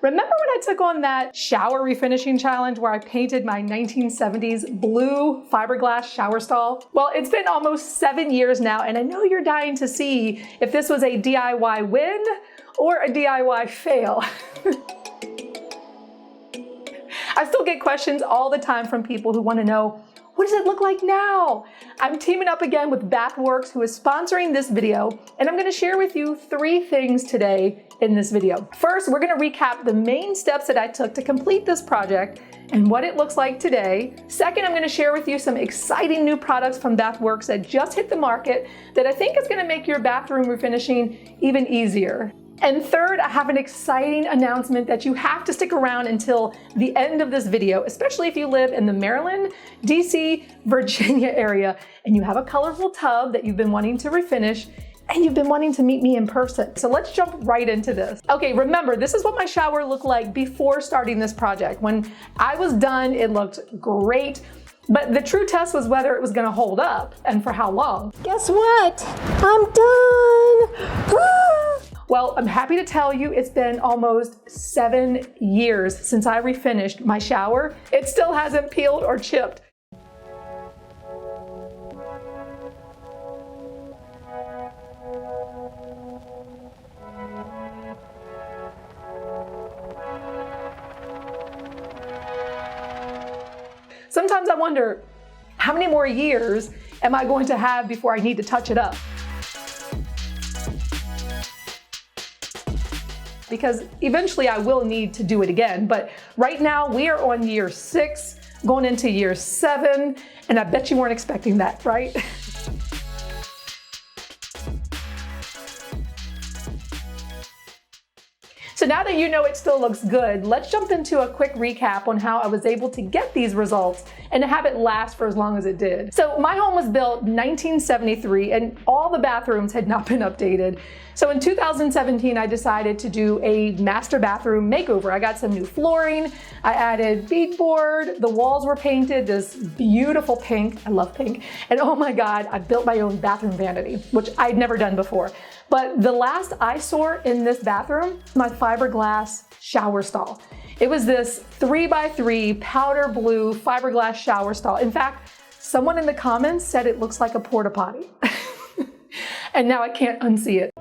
Remember when I took on that shower refinishing challenge where I painted my 1970s blue fiberglass shower stall? Well, it's been almost 7 years now, and I know you're dying to see if this was a DIY win or a DIY fail. I still get questions all the time from people who want to know, what does it look like now? I'm teaming up again with Bathworks, who is sponsoring this video, and I'm going to share with you 3 things today in this video. First, we're going to recap the main steps that I took to complete this project and what it looks like today. Second, I'm going to share with you some exciting new products from Bathworks that just hit the market that I think is going to make your bathroom refinishing even easier. And third, I have an exciting announcement that you have to stick around until the end of this video, especially if you live in the Maryland, DC, Virginia area, and you have a colorful tub that you've been wanting to refinish, and you've been wanting to meet me in person. So let's jump right into this. Okay, remember, this is what my shower looked like before starting this project. When I was done, it looked great, but the true test was whether it was gonna hold up and for how long. Guess what? I'm done. Well, I'm happy to tell you it's been almost 7 years since I refinished my shower. It still hasn't peeled or chipped. Sometimes I wonder, how many more years am I going to have before I need to touch it up? Because eventually I will need to do it again. But right now we are on year 6, going into year 7, and I bet you weren't expecting that, right? So now that you know it still looks good, let's jump into a quick recap on how I was able to get these results and have it last for as long as it did. So my home was built 1973 and all the bathrooms had not been updated. So in 2017, I decided to do a master bathroom makeover. I got some new flooring, I added beadboard, the walls were painted this beautiful pink, I love pink, and oh my God, I built my own bathroom vanity, which I'd never done before. But the last eyesore in this bathroom, my fiberglass shower stall. It was this 3x3 powder blue fiberglass shower stall. In fact, someone in the comments said it looks like a porta potty. And now I can't unsee it.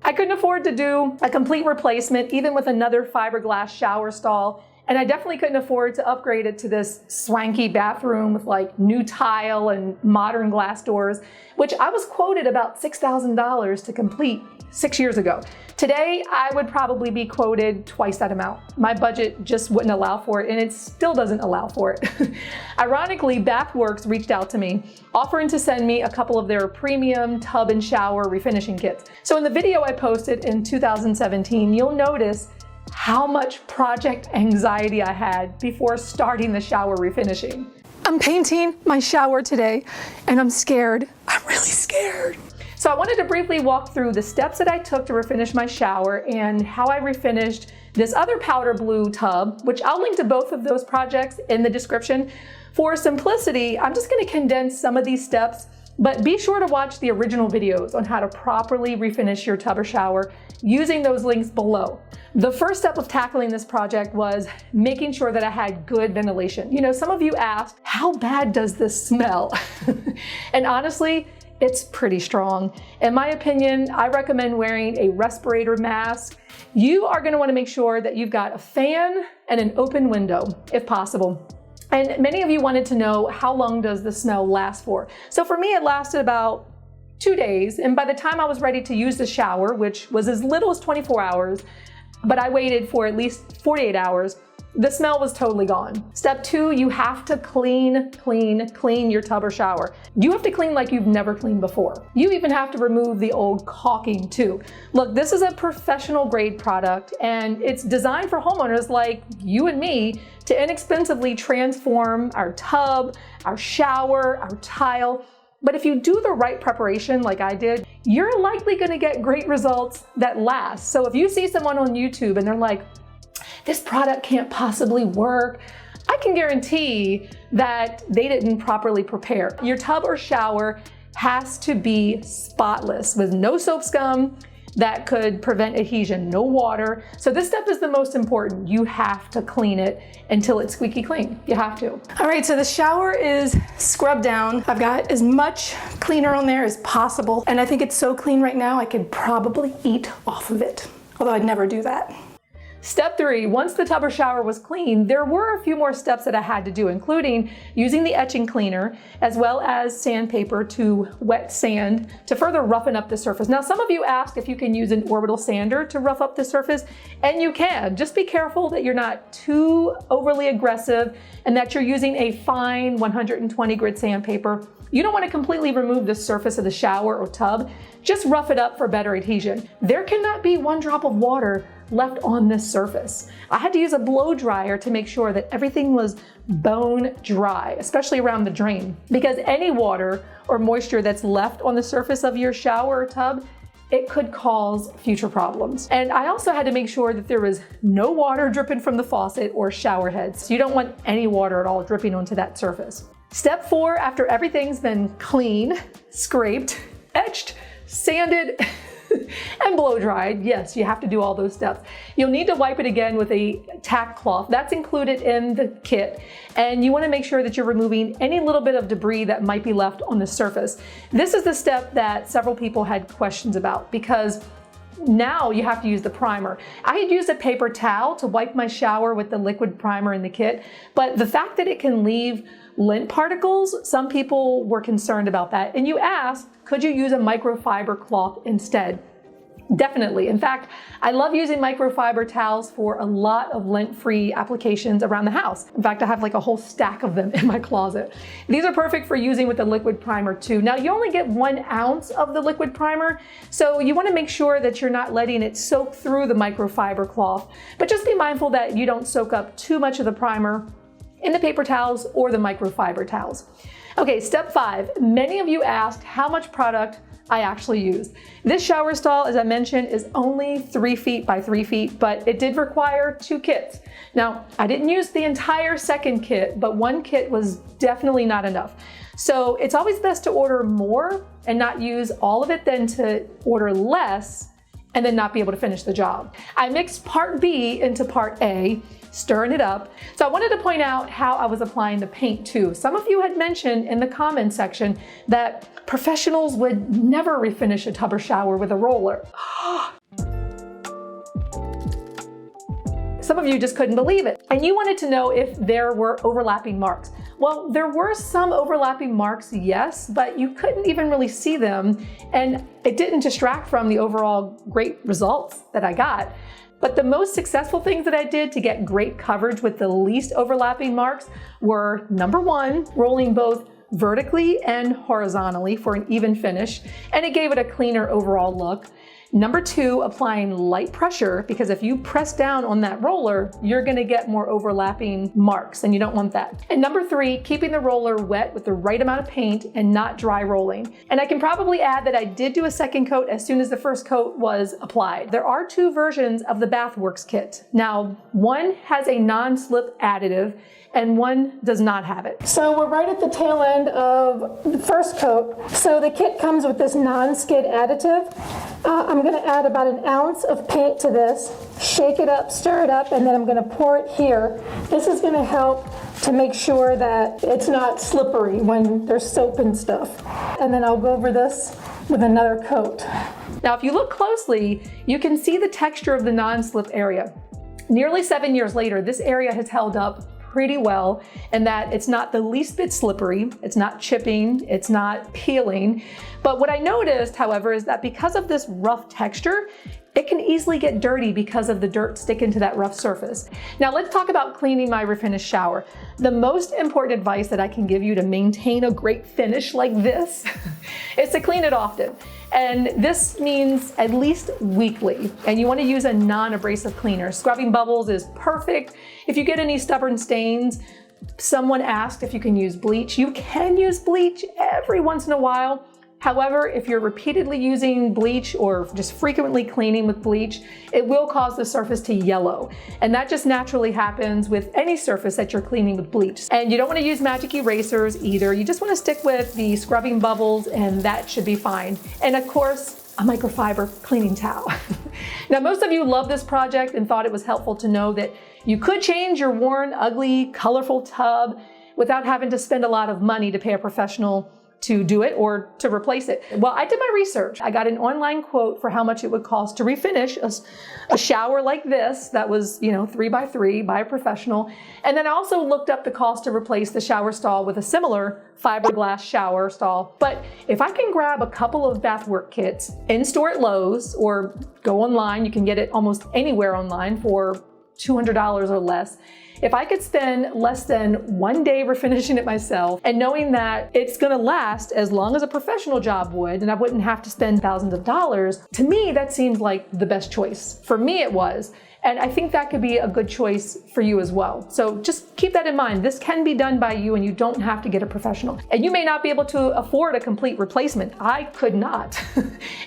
I couldn't afford to do a complete replacement, even with another fiberglass shower stall. And I definitely couldn't afford to upgrade it to this swanky bathroom with like new tile and modern glass doors, which I was quoted about $6,000 to complete 6 years ago. Today, I would probably be quoted twice that amount. My budget just wouldn't allow for it, and it still doesn't allow for it. Ironically, Bathworks reached out to me, offering to send me a couple of their premium tub and shower refinishing kits. So in the video I posted in 2017, you'll notice how much project anxiety I had before starting the shower refinishing. I'm painting my shower today, and I'm scared. I'm really scared. So I wanted to briefly walk through the steps that I took to refinish my shower and how I refinished this other powder blue tub, which I'll link to both of those projects in the description. For simplicity, I'm just going to condense some of these steps, but be sure to watch the original videos on how to properly refinish your tub or shower using those links below. The first step of tackling this project was making sure that I had good ventilation. You know, some of you asked, how bad does this smell? And honestly, it's pretty strong. In my opinion, I recommend wearing a respirator mask. You are going to want to make sure that you've got a fan and an open window, if possible. And many of you wanted to know, how long does the smell last for? So for me, it lasted about 2 days. And by the time I was ready to use the shower, which was as little as 24 hours, but I waited for at least 48 hours, the smell was totally gone. Step 2, you have to clean your tub or shower. You have to clean like you've never cleaned before. You even have to remove the old caulking too. Look, this is a professional grade product and it's designed for homeowners like you and me to inexpensively transform our tub, our shower, our tile. But if you do the right preparation like I did, you're likely gonna get great results that last. So if you see someone on YouTube and they're like, this product can't possibly work, I can guarantee that they didn't properly prepare. Your tub or shower has to be spotless with no soap scum, that could prevent adhesion. No water. So this step is the most important. You have to clean it until it's squeaky clean. You have to. All right, so the shower is scrubbed down. I've got as much cleaner on there as possible. And I think it's so clean right now, I could probably eat off of it. Although I'd never do that. Step 3, once the tub or shower was clean, there were a few more steps that I had to do, including using the etching cleaner as well as sandpaper to wet sand to further roughen up the surface. Now, some of you asked if you can use an orbital sander to rough up the surface, and you can. Just be careful that you're not too overly aggressive and that you're using a fine 120 grit sandpaper. You don't want to completely remove the surface of the shower or tub. Just rough it up for better adhesion. There cannot be one drop of water left on this surface. I had to use a blow dryer to make sure that everything was bone dry, especially around the drain, because any water or moisture that's left on the surface of your shower or tub, it could cause future problems. And I also had to make sure that there was no water dripping from the faucet or shower heads. So you don't want any water at all dripping onto that surface. Step 4, after everything's been cleaned, scraped, etched, sanded, and blow dried. Yes, you have to do all those steps. You'll need to wipe it again with a tack cloth. That's included in the kit. And you want to make sure that you're removing any little bit of debris that might be left on the surface. This is the step that several people had questions about because now you have to use the primer. I had used a paper towel to wipe my shower with the liquid primer in the kit, but the fact that it can leave lint particles, some people were concerned about that. And you asked, could you use a microfiber cloth instead? Definitely. In fact, I love using microfiber towels for a lot of lint-free applications around the house. In fact, I have like a whole stack of them in my closet. These are perfect for using with the liquid primer too. Now, you only get 1 ounce of the liquid primer, so you want to make sure that you're not letting it soak through the microfiber cloth. But just be mindful that you don't soak up too much of the primer in the paper towels or the microfiber towels. Okay, step 5. Many of you asked how much product I actually used. This shower stall, as I mentioned, is only 3 feet by 3 feet, but it did require 2 kits. Now, I didn't use the entire second kit, but 1 kit was definitely not enough. So it's always best to order more and not use all of it than to order less and then not be able to finish the job. I mixed part B into part A, stirring it up. So I wanted to point out how I was applying the paint too. Some of you had mentioned in the comments section that professionals would never refinish a tub or shower with a roller. Some of you just couldn't believe it. And you wanted to know if there were overlapping marks. Well, there were some overlapping marks, yes, but you couldn't even really see them. And it didn't distract from the overall great results that I got. But the most successful things that I did to get great coverage with the least overlapping marks were, number 1, rolling both vertically and horizontally for an even finish, and it gave it a cleaner overall look. Number 2, applying light pressure, because if you press down on that roller, you're gonna get more overlapping marks, and you don't want that. And number 3, keeping the roller wet with the right amount of paint and not dry rolling. And I can probably add that I did do a second coat as soon as the first coat was applied. There are 2 versions of the Bathworks kit. Now, one has a non-slip additive, and one does not have it. So we're right at the tail end of the first coat. So the kit comes with this non-skid additive. I'm gonna add about 1 ounce of paint to this, shake it up, stir it up, and then I'm gonna pour it here. This is gonna help to make sure that it's not slippery when there's soap and stuff. And then I'll go over this with another coat. Now, if you look closely, you can see the texture of the non-slip area. Nearly 7 years later, this area has held up pretty well, and that it's not the least bit slippery, it's not chipping, it's not peeling. But what I noticed, however, is that because of this rough texture, it can easily get dirty because of the dirt sticking to that rough surface. Now let's talk about cleaning my refinish shower. The most important advice that I can give you to maintain a great finish like this is to clean it often. And this means at least weekly. And you want to use a non-abrasive cleaner. Scrubbing bubbles is perfect. If you get any stubborn stains, someone asked if you can use bleach. You can use bleach every once in a while. However, if you're repeatedly using bleach or just frequently cleaning with bleach, it will cause the surface to yellow. And that just naturally happens with any surface that you're cleaning with bleach. And you don't want to use magic erasers either. You just want to stick with the scrubbing bubbles, and that should be fine. And of course, a microfiber cleaning towel. Now, most of you love this project and thought it was helpful to know that you could change your worn, ugly, colorful tub without having to spend a lot of money to pay a professional to do it or to replace it. Well, I did my research. I got an online quote for how much it would cost to refinish a shower like this that was, 3x3 by a professional. And then I also looked up the cost to replace the shower stall with a similar fiberglass shower stall. But if I can grab a couple of bathwork kits in store at Lowe's or go online, you can get it almost anywhere online for $200 or less. If I could spend less than 1 day refinishing it myself and knowing that it's gonna last as long as a professional job would, and I wouldn't have to spend thousands of dollars, to me, that seemed like the best choice. For me, it was. And I think that could be a good choice for you as well. So just keep that in mind. This can be done by you and you don't have to get a professional. And you may not be able to afford a complete replacement. I could not.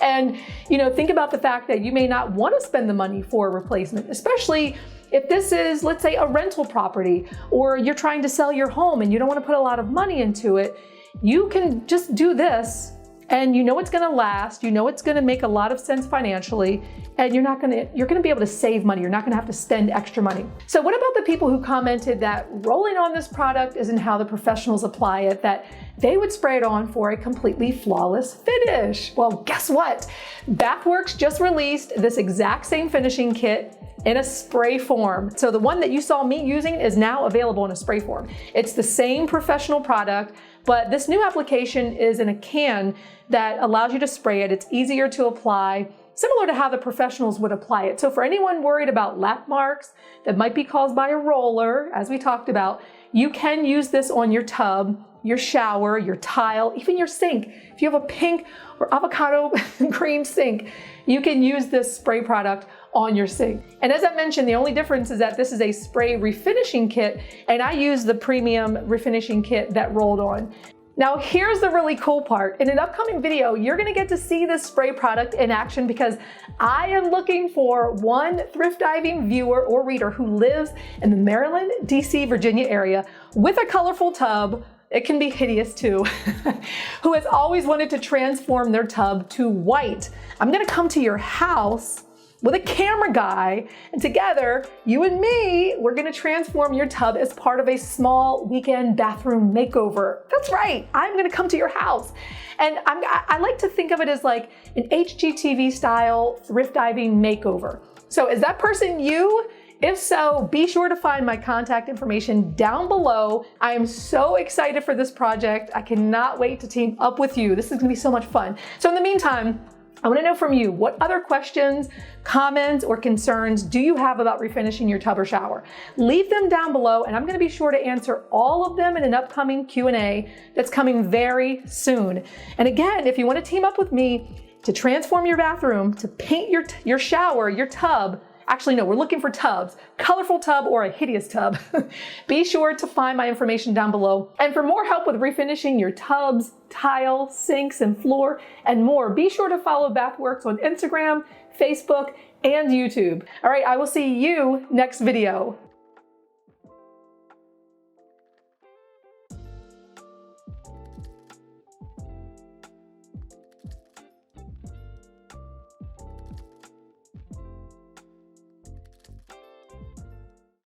And think about the fact that you may not want to spend the money for a replacement, especially if this is, let's say, a rental property, or you're trying to sell your home and you don't want to put a lot of money into it. You can just do this and it's going to last, it's going to make a lot of sense financially, and you're going to be able to save money. You're not going to have to spend extra money. So what about the people who commented that rolling on this product isn't how the professionals apply it, that they would spray it on for a completely flawless finish? Well, guess what? Bathworks just released this exact same finishing kit in a spray form. So the one that you saw me using is now available in a spray form. It's the same professional product, but this new application is in a can that allows you to spray it. It's easier to apply, similar to how the professionals would apply it. So for anyone worried about lap marks that might be caused by a roller, as we talked about, you can use this on your tub, your shower, your tile, even your sink. If you have a pink or avocado cream sink, you can use this spray product on your sink. And as I mentioned, the only difference is that this is a spray refinishing kit, and I use the premium refinishing kit that rolled on. Now, here's the really cool part. In an upcoming video, you're gonna get to see this spray product in action because I am looking for one thrift diving viewer or reader who lives in the Maryland, DC, Virginia area with a colorful tub. It can be hideous too, who has always wanted to transform their tub to white. I'm gonna come to your house with a camera guy, and together, you and me, we're gonna transform your tub as part of a small weekend bathroom makeover. That's right, I'm gonna come to your house. And I like to think of it as like an HGTV style thrift diving makeover. So is that person you? If so, be sure to find my contact information down below. I am so excited for this project. I cannot wait to team up with you. This is gonna be so much fun. So in the meantime, I want to know from you, what other questions, comments, or concerns do you have about refinishing your tub or shower? Leave them down below, and I'm going to be sure to answer all of them in an upcoming Q&A that's coming very soon. And again, if you want to team up with me to transform your bathroom, to paint your shower, your tub, actually, no, we're looking for tubs, colorful tub or a hideous tub. Be sure to find my information down below. And for more help with refinishing your tubs, tile, sinks, and floor, and more, be sure to follow Bathworks on Instagram, Facebook, and YouTube. All right, I will see you next video.